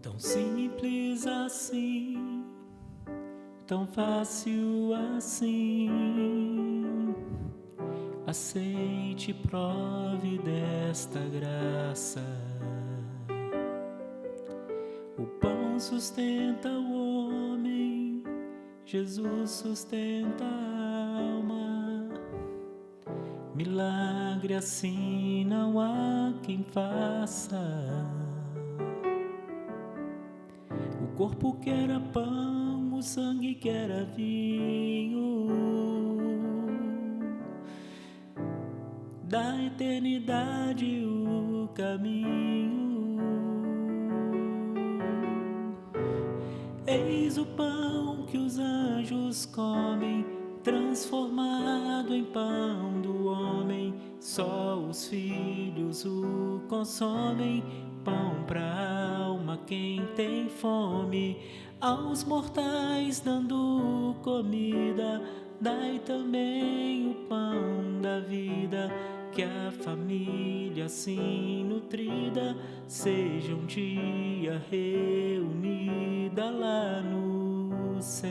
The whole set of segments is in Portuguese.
Tão simples assim, tão fácil assim. Aceite e prove desta graça. O pão sustenta o homem, Jesus sustenta a alma. Milagre assim não há quem faça. O corpo que era pão, o sangue que era vinho, da eternidade o caminho. Eis o pão que os anjos comem, transformado em pão do homem. Só os filhos o consomem, pão pra alma quem tem fome. Aos mortais dando comida, dai também o pão da vida. Que a família assim nutrida seja um dia reunida lá no céu.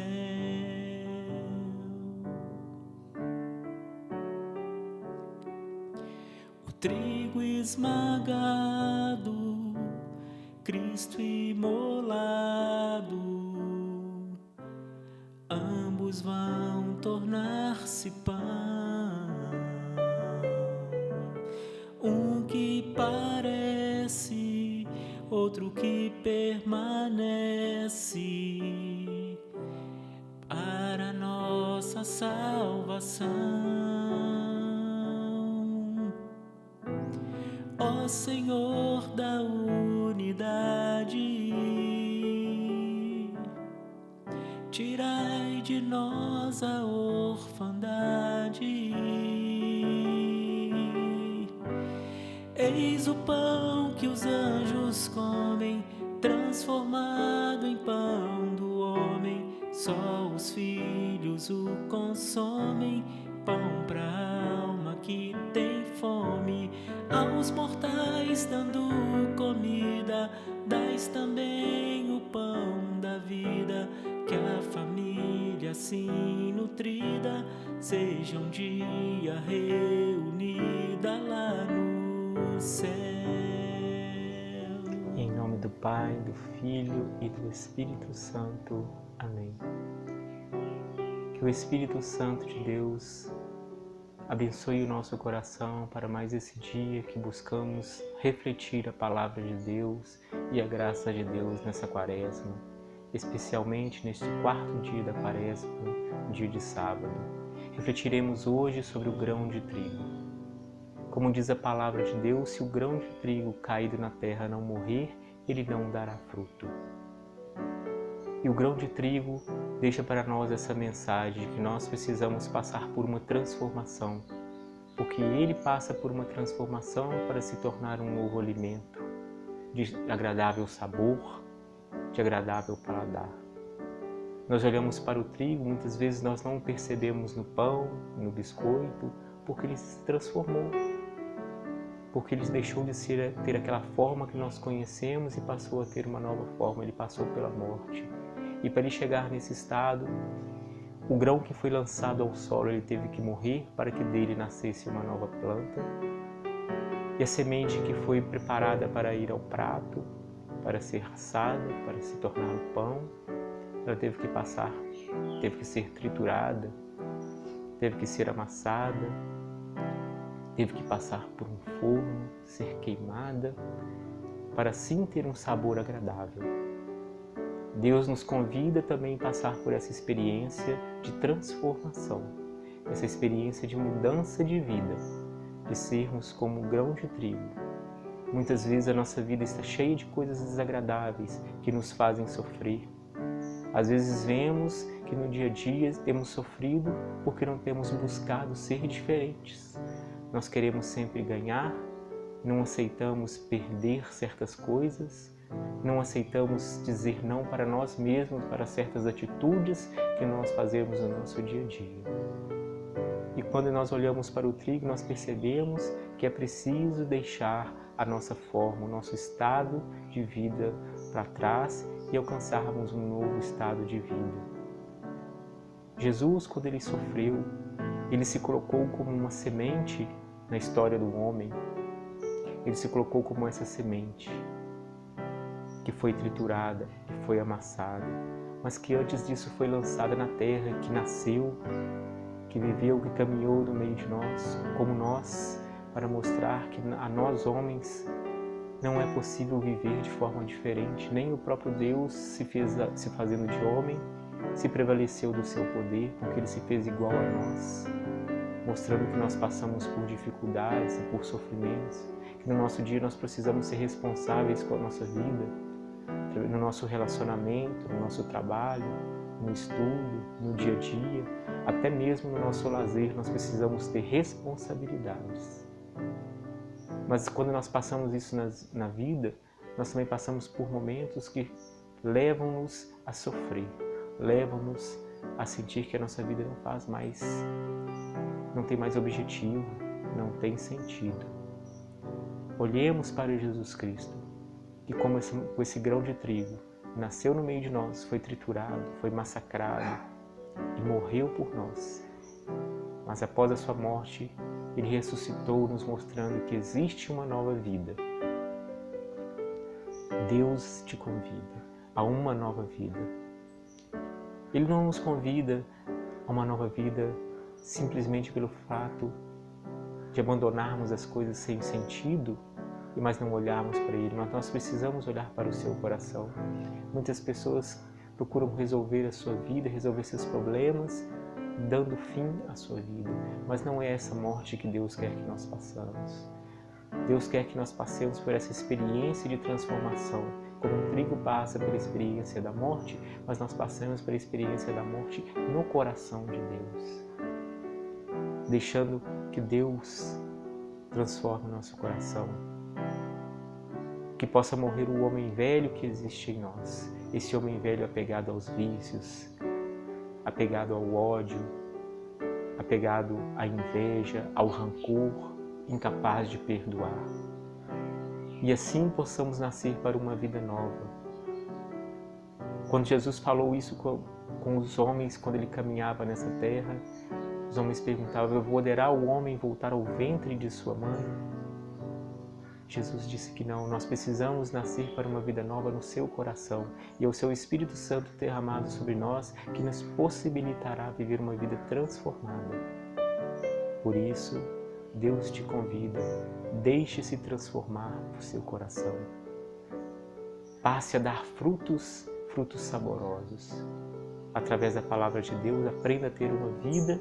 O trigo esmagado, Cristo imolado, ambos vão tornar-se pão. Um que parece, outro que permanece para nossa salvação. Ó Senhor da unidade, tirai de nós a orfandade. Eis o pão que os anjos comem, transformado em pão do homem. Só os filhos o consomem, pão pra alma que tem fome. Aos mortais dando comida, dais também o pão da vida. Que a família assim nutrida seja um dia reunida lá no céu. Em nome do Pai, do Filho e do Espírito Santo. Amém. Que o Espírito Santo de Deus abençoe o nosso coração para mais esse dia que buscamos refletir a palavra de Deus e a graça de Deus nessa quaresma, especialmente neste quarto dia da quaresma, dia de sábado. Refletiremos hoje sobre o grão de trigo. Como diz a palavra de Deus, se o grão de trigo caído na terra não morrer, ele não dará fruto. E o grão de trigo deixa para nós essa mensagem de que nós precisamos passar por uma transformação, porque ele passa por uma transformação para se tornar um novo alimento, de agradável sabor, de agradável paladar. Nós olhamos para o trigo, muitas vezes nós não percebemos no pão, no biscoito, porque ele se transformou, porque ele deixou de ter aquela forma que nós conhecemos e passou a ter uma nova forma, ele passou pela morte. E para ele chegar nesse estado, o grão que foi lançado ao solo, ele teve que morrer para que dele nascesse uma nova planta. E a semente que foi preparada para ir ao prato, para ser assada, para se tornar o pão, ela teve que ser triturada, teve que ser amassada, teve que passar por um forno, ser queimada, para assim ter um sabor agradável. Deus nos convida também a passar por essa experiência de transformação, essa experiência de mudança de vida, de sermos como um grão de trigo. Muitas vezes a nossa vida está cheia de coisas desagradáveis que nos fazem sofrer. Às vezes vemos que no dia a dia temos sofrido porque não temos buscado ser diferentes. Nós queremos sempre ganhar, não aceitamos perder certas coisas, não aceitamos dizer não para nós mesmos, para certas atitudes que nós fazemos no nosso dia a dia. E quando nós olhamos para o trigo, nós percebemos que é preciso deixar a nossa forma, o nosso estado de vida para trás e alcançarmos um novo estado de vida. Jesus, quando ele sofreu, ele se colocou como uma semente na história do homem. Ele se colocou como essa semente que foi triturada, que foi amassada, mas que antes disso foi lançada na terra, que nasceu, que viveu, que caminhou no meio de nós, como nós, para mostrar que a nós homens não é possível viver de forma diferente. Nem o próprio Deus se fazendo de homem, se prevaleceu do seu poder, porque ele se fez igual a nós, mostrando que nós passamos por dificuldades e por sofrimentos, que no nosso dia nós precisamos ser responsáveis com a nossa vida, no nosso relacionamento, no nosso trabalho, no estudo, no dia a dia, até mesmo no nosso lazer, nós precisamos ter responsabilidades. Mas quando nós passamos isso na vida, nós também passamos por momentos que levam-nos a sofrer, levam-nos a sentir que a nossa vida não tem mais objetivo, não tem sentido. Olhemos para Jesus Cristo, que como esse grão de trigo, nasceu no meio de nós, foi triturado, foi massacrado e morreu por nós. Mas após a sua morte, ele ressuscitou, nos mostrando que existe uma nova vida. Deus te convida a uma nova vida. Ele não nos convida a uma nova vida simplesmente pelo fato de abandonarmos as coisas sem sentido, mas não olharmos para Ele. Mas nós precisamos olhar para o seu coração. Muitas pessoas procuram resolver a sua vida, resolver seus problemas, dando fim à sua vida. Mas não é essa morte que Deus quer que nós passamos. Deus quer que nós passemos por essa experiência de transformação. Como um trigo passa pela experiência da morte, mas nós passamos pela experiência da morte no coração de Deus. Deixando que Deus transforme o nosso coração. Que possa morrer o homem velho que existe em nós. Esse homem velho apegado aos vícios, apegado ao ódio, apegado à inveja, ao rancor, incapaz de perdoar. E assim possamos nascer para uma vida nova. Quando Jesus falou isso com os homens, quando ele caminhava nessa terra, os homens perguntavam: poderá o homem voltar ao ventre de sua mãe? Jesus disse que não, nós precisamos nascer para uma vida nova no seu coração, e é o seu Espírito Santo derramado sobre nós que nos possibilitará viver uma vida transformada. Por isso, Deus te convida, deixe-se transformar por seu coração. Passe a dar frutos saborosos. Através da palavra de Deus, aprenda a ter uma vida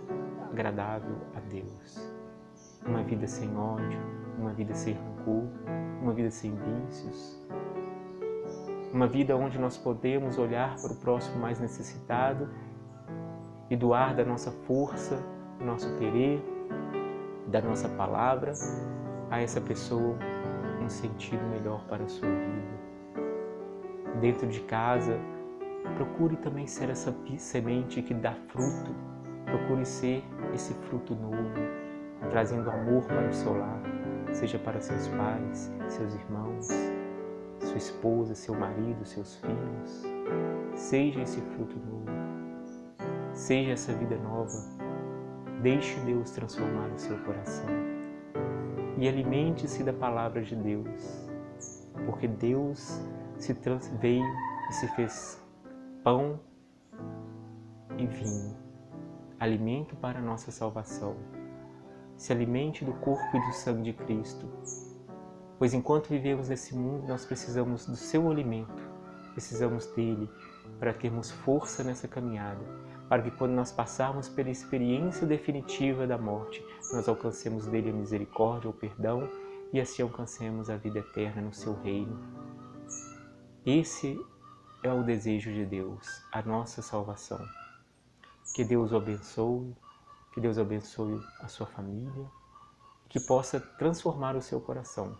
agradável a Deus. Uma vida sem ódio, uma vida sem rancor, uma vida sem vícios. Uma vida onde nós podemos olhar para o próximo mais necessitado e doar da nossa força, do nosso querer, da nossa palavra a essa pessoa um sentido melhor para a sua vida. Dentro de casa, procure também ser essa semente que dá fruto. Procure ser esse fruto novo, trazendo amor para o seu lar, seja para seus pais, seus irmãos, sua esposa, seu marido, seus filhos. Seja esse fruto novo, seja essa vida nova. Deixe Deus transformar o seu coração e alimente-se da palavra de Deus, porque Deus veio e se fez pão e vinho, alimento para a nossa salvação. Se alimente do corpo e do sangue de Cristo, pois enquanto vivemos nesse mundo, nós precisamos do seu alimento, precisamos dele para termos força nessa caminhada, para que quando nós passarmos pela experiência definitiva da morte, nós alcancemos dele a misericórdia, o perdão e assim alcancemos a vida eterna no seu reino. Esse é o desejo de Deus, a nossa salvação. Que Deus o abençoe, que Deus abençoe a sua família, que possa transformar o seu coração,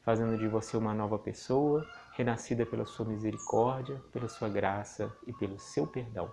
fazendo de você uma nova pessoa, renascida pela sua misericórdia, pela sua graça e pelo seu perdão.